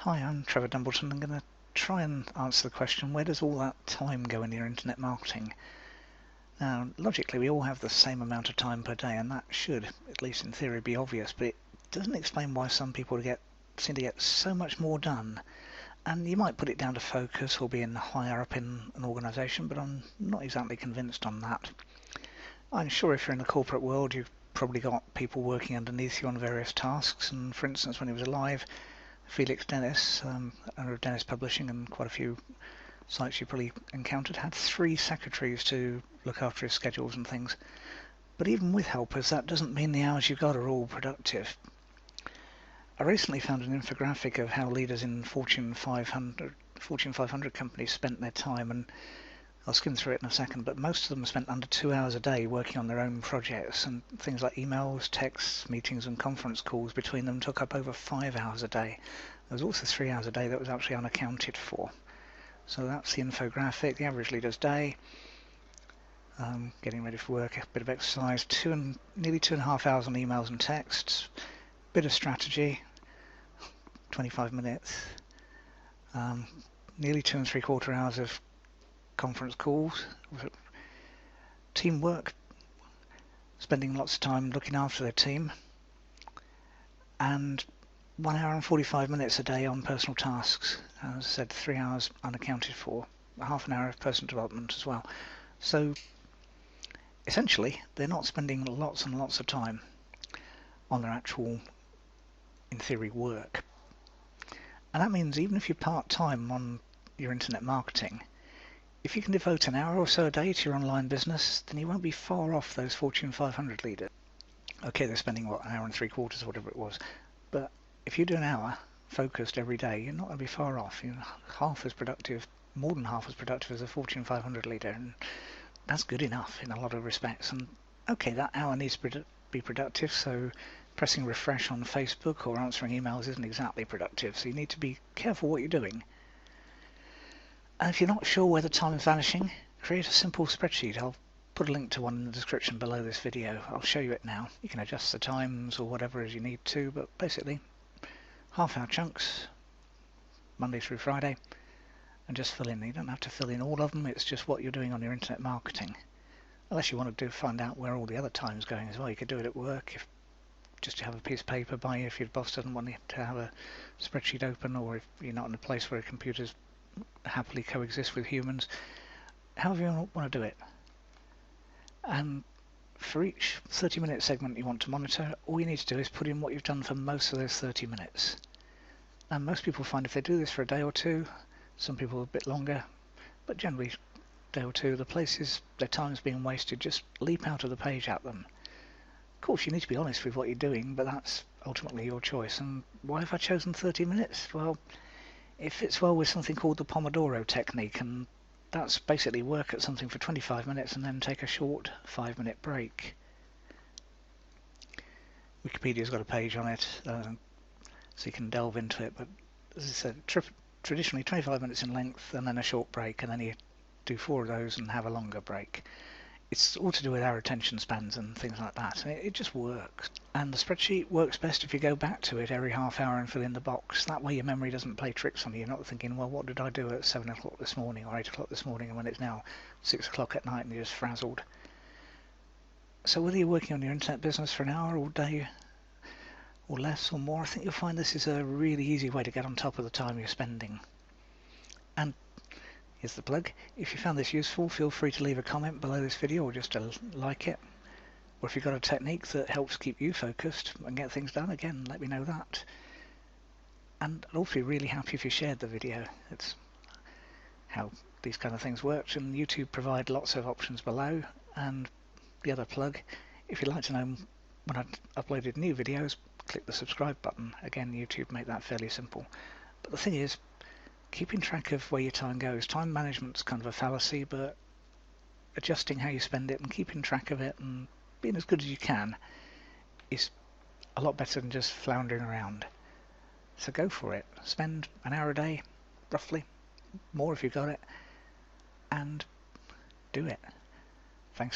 Hi, I'm Trevor Dumbleton. I'm going to try and answer the question, where does all that time go in your internet marketing? Now, logically, we all have the same amount of time per day, and that should, at least in theory, be obvious, but it doesn't explain why some people seem to get so much more done. And you might put it down to focus or being higher up in an organisation, but I'm not exactly convinced on that. I'm sure if you're in the corporate world, you've probably got people working underneath you on various tasks, and for instance, when he was alive, Felix Dennis, owner of Dennis Publishing and quite a few sites you probably encountered, had 3 secretaries to look after his schedules and things. But even with helpers, that doesn't mean the hours you've got are all productive. I recently found an infographic of how leaders in Fortune 500 companies spent their time, and I'll skim through it in a second, but most of them spent under 2 hours a day working on their own projects, and things like emails, texts, meetings and conference calls between them took up over 5 hours a day. There was also 3 hours a day that was actually unaccounted for. So that's the infographic, the average leader's day. Getting ready for work, a bit of exercise, nearly 2.5 hours on emails and texts, bit of strategy, 25 minutes, nearly 2 3/4 hours of conference calls, teamwork, spending lots of time looking after their team, and 1 hour and 45 minutes a day on personal tasks. As I said, 3 hours unaccounted for, half an hour of personal development as well. So essentially, they're not spending lots and lots of time on their actual, in theory, work. And that means even if you're part-time on your internet marketing, if you can devote an hour or so a day to your online business, then you won't be far off those Fortune 500 leaders. Okay, they're spending, an hour and 3/4 or whatever it was, but if you do an hour focused every day, you're not going to be far off. You're half as productive, more than half as productive as a Fortune 500 leader, and that's good enough in a lot of respects. And okay, that hour needs to be productive, so pressing refresh on Facebook or answering emails isn't exactly productive, so you need to be careful what you're doing. And if you're not sure where the time is vanishing, create a simple spreadsheet. I'll put a link to one in the description below this video. I'll show you it now. You can adjust the times or whatever as you need to, but basically half-hour chunks, Monday through Friday, and just fill in. You don't have to fill in all of them, it's just what you're doing on your internet marketing. Unless you want to find out where all the other time's going as well. You could do it at work, just to have a piece of paper by you if your boss doesn't want you to have a spreadsheet open, or if you're not in a place where computers happily coexist with humans. However you want to do it. And for each 30-minute segment you want to monitor, all you need to do is put in what you've done for most of those 30 minutes. And most people find if they do this for a day or two, some people a bit longer, but generally a day or two, the places their time's being wasted just leap out of the page at them. Of course, you need to be honest with what you're doing, but that's ultimately your choice. And why have I chosen 30 minutes? Well, it fits well with something called the Pomodoro technique, and that's basically work at something for 25 minutes and then take a short 5-minute break. Wikipedia's got a page on it, so you can delve into it, but as I said, traditionally 25 minutes in length and then a short break, and then you do 4 of those and have a longer break. It's all to do with our attention spans and things like that, and it just works. And the spreadsheet works best if you go back to it every half hour and fill in the box. That way your memory doesn't play tricks on you. You're not thinking, well, what did I do at 7 o'clock this morning or 8 o'clock this morning, and when it's now 6 o'clock at night and you're just frazzled. So whether you're working on your internet business for an hour all day or less or more, I think you'll find this is a really easy way to get on top of the time you're spending. And here's the plug. If you found this useful, feel free to leave a comment below this video or just to like it. Or if you've got a technique that helps keep you focused and get things done, again, let me know that. And I'd also be really happy if you shared the video. It's how these kind of things work, and YouTube provide lots of options below. And the other plug, if you'd like to know when I've uploaded new videos, click the subscribe button. Again, YouTube make that fairly simple. But the thing is, keeping track of where your time goes. Time management's kind of a fallacy, but adjusting how you spend it and keeping track of it and being as good as you can is a lot better than just floundering around. So go for it. Spend an hour a day, roughly, more if you've got it, and do it. Thanks for